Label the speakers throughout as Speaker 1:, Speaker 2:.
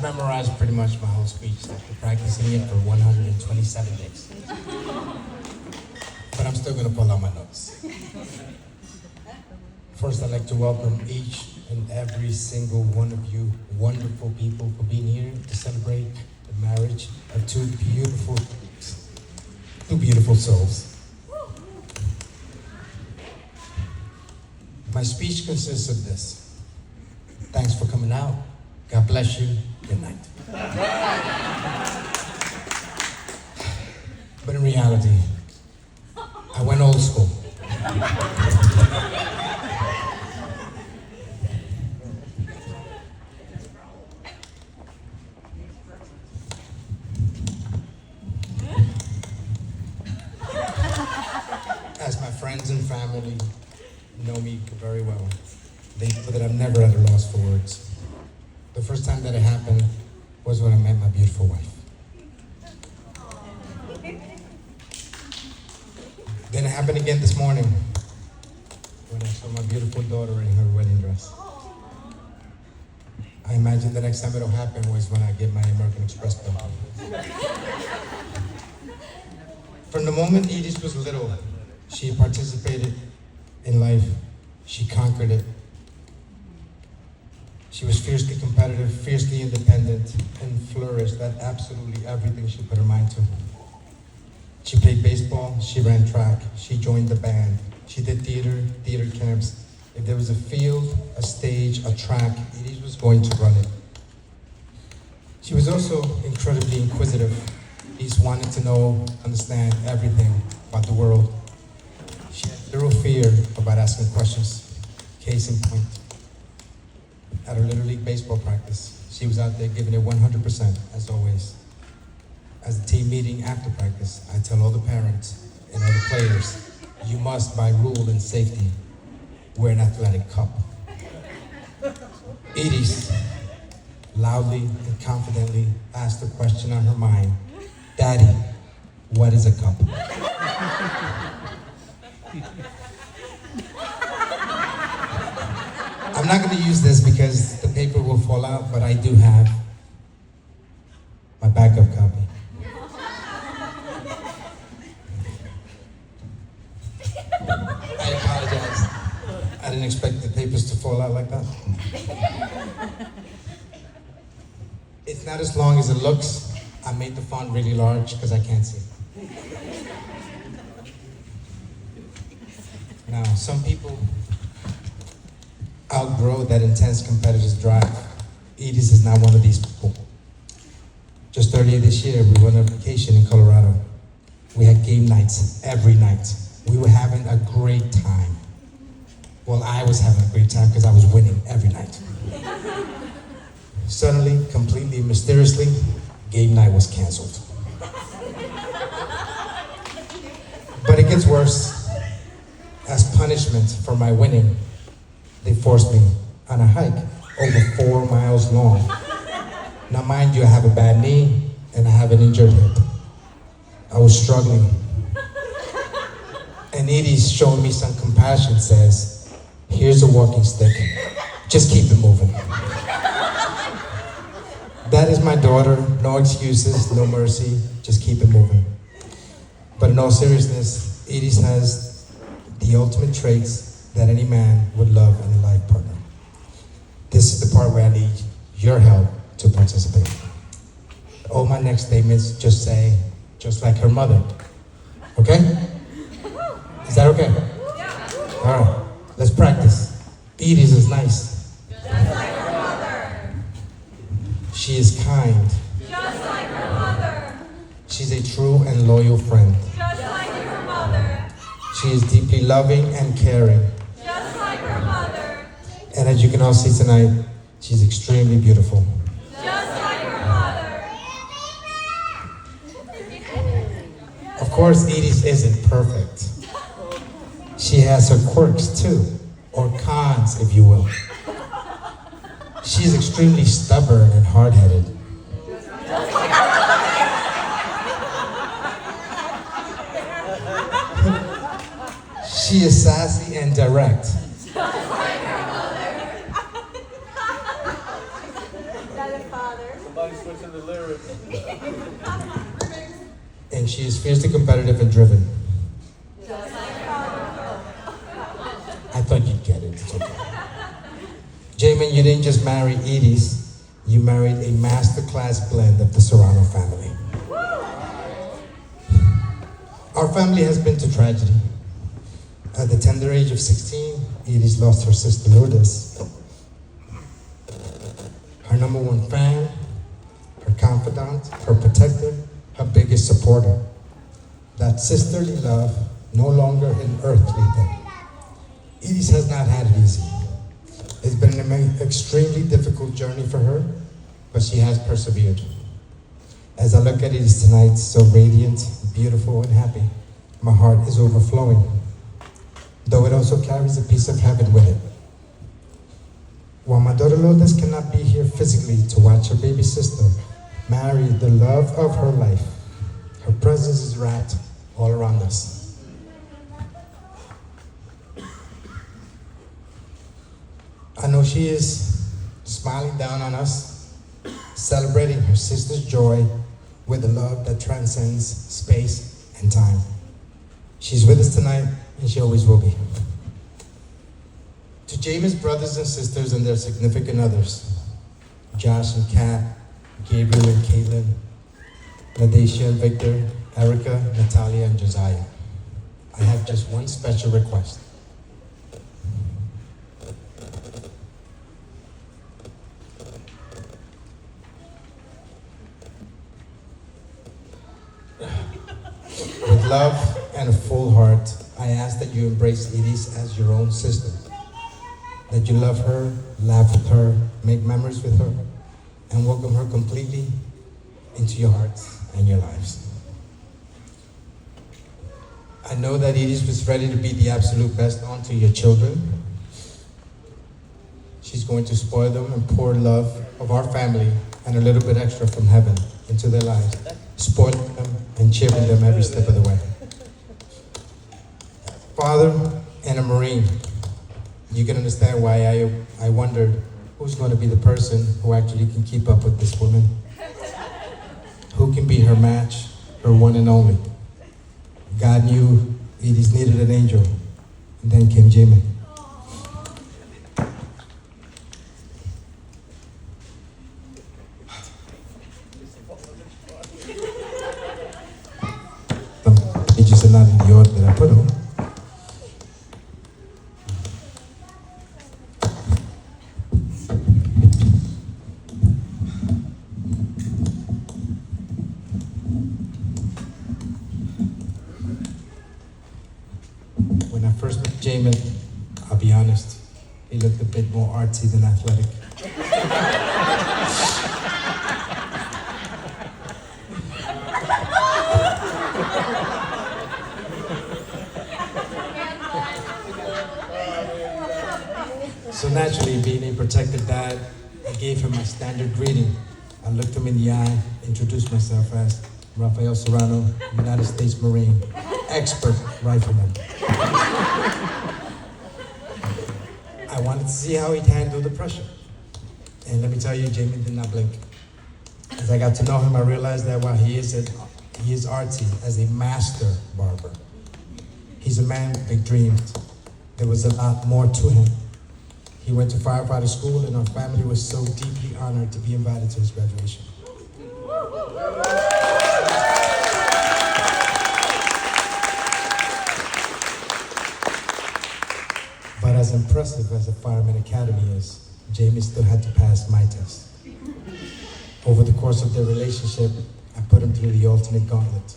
Speaker 1: memorized pretty much my whole speech after practicing it for 127 days. But I'm still gonna pull out my notes. First, I'd like to welcome each and every single one of you wonderful people for being here to celebrate the marriage of two beautiful souls. My speech consists of this. Thanks for coming out. God bless you. Good night. But in reality, I went old school. As my friends and family know me very well, they know that I'm never at a loss for words. The first time that it happened was when I met my beautiful wife. Then it happened again this morning when I saw my beautiful daughter in her wedding dress. I imagine the next time it'll happen was when I get my American Express bill. From the moment Edith was little, she participated in life. She conquered it. She was fiercely competitive, fiercely independent, and flourished at absolutely everything she put her mind to. She played baseball, she ran track, she joined the band, she did theater camps. If there was a field, a stage, a track, Edith was going to run it. She was also incredibly inquisitive. Edith wanted to know, understand everything about the world. She had zero fear about asking questions. Case in point, at her Little League baseball practice, she was out there giving it 100%, as always. As a team meeting after practice, I tell all the parents and all the players, you must, by rule and safety, wear an athletic cup. Edith loudly and confidently asked the question on her mind, Daddy, what is a cup? I'm not going to use this because the paper will fall out, but I do have my backup copy. I apologize. I didn't expect the papers to fall out like that. It's not as long as it looks. I made the font really large because I can't see. Now, some people outgrow that intense competitive drive. Edith is not one of these people. Just earlier this year, we went on vacation in Colorado. We had game nights every night. We were having a great time. Well, I was having a great time because I was winning every night. Suddenly, completely mysteriously, game night was canceled. But it gets worse. As punishment for my winning, they forced me on a hike over 4 miles long. Now, mind you, I have a bad knee and I have an injured hip. I was struggling. And Edie's showing me some compassion, says, here's a walking stick, just keep it moving. That is my daughter, no excuses, no mercy, just keep it moving. But in all seriousness, Edie has the ultimate traits that any man would love in a life partner. This is the part where I need your help to participate. All my next statements just say, just like her mother. Okay? Is that okay? Yeah. All right, let's practice. Edith is nice.
Speaker 2: Just like her mother.
Speaker 1: She is kind.
Speaker 2: Just like her mother.
Speaker 1: She's a true and loyal friend.
Speaker 2: Just like her mother.
Speaker 1: She is deeply loving and caring.
Speaker 2: Just like her mother.
Speaker 1: And as you can all see tonight, she's extremely beautiful.
Speaker 2: Just like her mother.
Speaker 1: Of course, Edith isn't perfect. She has her quirks too, or cons, if you will. She's extremely stubborn and hard-headed. She is sassy and direct.
Speaker 2: Just like her mother.
Speaker 3: That is father. Somebody switching the lyrics.
Speaker 1: And she is fiercely competitive and driven. I thought you'd get it. It's okay. Jamin, you didn't just marry Edie's, you married a masterclass blend of the Serrano family. Our family has been to tragedy. At the tender age of 16, Edie's lost her sister Lourdes. Her number one fan, her confidant, her protector, her biggest supporter. That sisterly love, no longer an earthly thing. Edie's has not had it easy. It's been an extremely difficult journey for her, but she has persevered. As I look at Edie's tonight, so radiant, beautiful, and happy, my heart is overflowing, though it also carries a piece of heaven with it. While my daughter Lourdes cannot be here physically to watch her baby sister marry the love of her life, her presence is wrapped all around us. I know she is smiling down on us, celebrating her sister's joy with a love that transcends space and time. She's with us tonight, and she always will be. To Jamin's brothers and sisters and their significant others, Josh and Kat, Gabriel and Caitlin, Nadesha and Victor, Erica, Natalia, and Josiah, I have just one special request. With love and a full heart, I ask that you embrace Edie's as your own sister. That you love her, laugh with her, make memories with her, and welcome her completely into your hearts and your lives. I know that Edie's was ready to be the absolute best onto your children. She's going to spoil them and pour love of our family and a little bit extra from heaven into their lives, spoiling them and cheering them every step of the way. Father and a Marine, you can understand why I wondered who's going to be the person who actually can keep up with this woman. Who can be her match, her one and only. God knew Edie's needed an angel, and then came Jamin. It just not in the order that I put them. When I first met Jamin, I'll be honest, he looked a bit more artsy than athletic. So naturally, being a protected dad, I gave him my standard greeting. I looked him in the eye, introduced myself as Rafael Serrano, United States Marine, expert rifleman. I wanted to see how he'd handle the pressure. And let me tell you, Jamin did not blink. As I got to know him, I realized that while he is artsy as a master barber, he's a man with big dreams. There was a lot more to him. He went to firefighter school, and our family was so deeply honored to be invited to his graduation. But as impressive as the Fireman Academy is, Jamie still had to pass my test. Over the course of their relationship, I put him through the alternate gauntlet.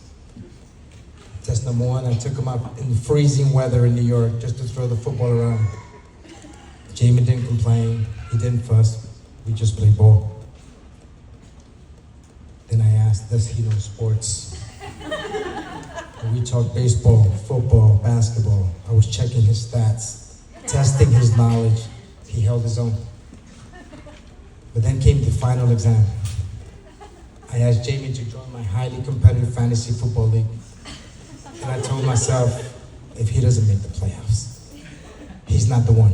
Speaker 1: Test number one, I took him out in freezing weather in New York just to throw the football around. Jamie didn't complain, he didn't fuss, we just played ball. Then I asked, does he know sports? And we talked baseball, football, basketball. I was checking his stats, testing his knowledge. He held his own. But then came the final exam. I asked Jamie to join my highly competitive fantasy football league. And I told myself, if he doesn't make the playoffs, he's not the one.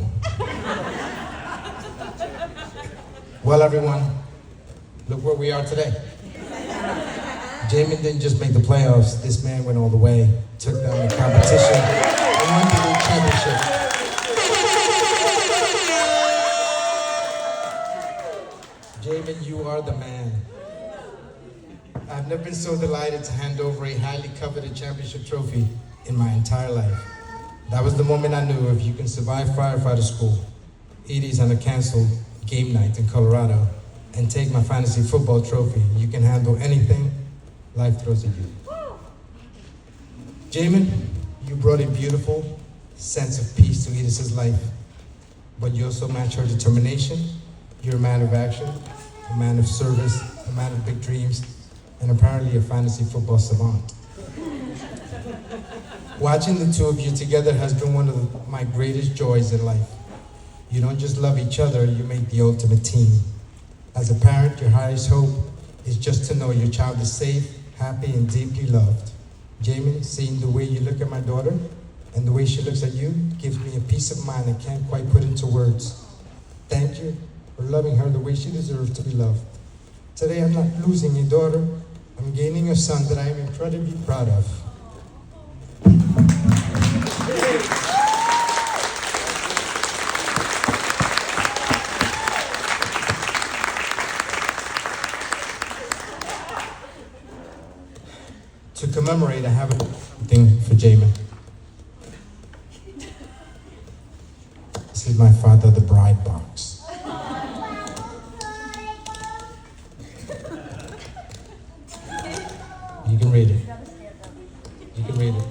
Speaker 1: Well, everyone, Look where we are today. Jamin didn't just make the playoffs. This man went all the way, took down the competition, and won the league championship. Jamin, you are the man. I've never been so delighted to hand over a highly coveted championship trophy in my entire life. That was the moment I knew if you can survive firefighter school, Edie's on a canceled game night in Colorado, and take my fantasy football trophy, you can handle anything life throws at you. Jamin, you brought a beautiful sense of peace to Edith's life, but you also match her determination. You're a man of action, a man of service, a man of big dreams, and apparently a fantasy football savant. Watching the two of you together has been one of my greatest joys in life. You don't just love each other, you make the ultimate team. As a parent, your highest hope is just to know your child is safe, happy, and deeply loved. Jamin, seeing the way you look at my daughter and the way she looks at you gives me a peace of mind I can't quite put into words. Thank you for loving her the way she deserves to be loved. Today, I'm not losing a daughter, I'm gaining a son that I am incredibly proud of. To commemorate, I have a thing for Jamin. This is my father, the bride box. You can read it. You can read it.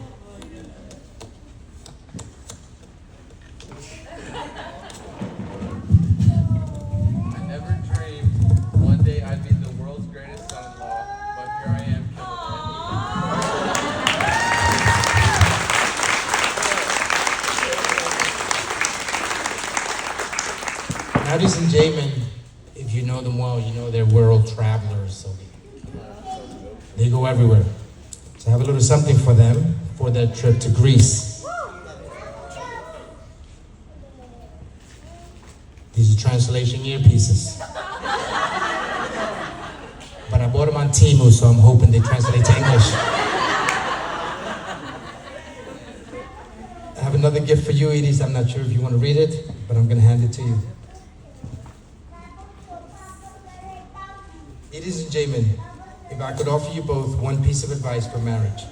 Speaker 3: I never dreamed one day I'd be the world's greatest son-in-law, but here I am.
Speaker 1: Addis and Jamin, if you know them well, you know they're world travelers, so they go everywhere. So I have a little something for them for their trip to Greece. These are translation earpieces. But I bought them on Temu, so I'm hoping they translate to English. I have another gift for you, Edis. I'm not sure if you want to read it, but I'm going to hand it to you. Edis and Jamin, if I could offer you both one piece of advice for marriage,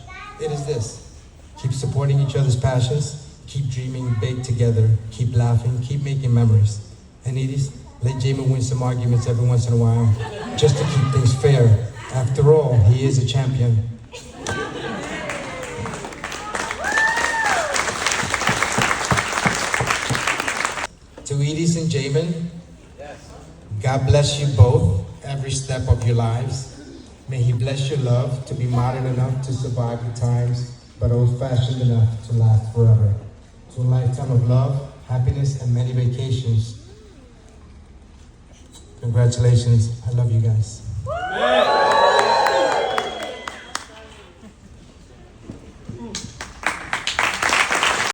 Speaker 1: it is this. Keep supporting each other's passions, keep dreaming big together, keep laughing, keep making memories. And Edis, let Jamin win some arguments every once in a while, just to keep things fair. After all, he is a champion. To Edis and Jamin, God bless you both every step of your lives. May He bless your love to be modern enough to survive the times, but old-fashioned enough to last forever. To a lifetime of love, happiness, and many vacations. Congratulations. I love you guys.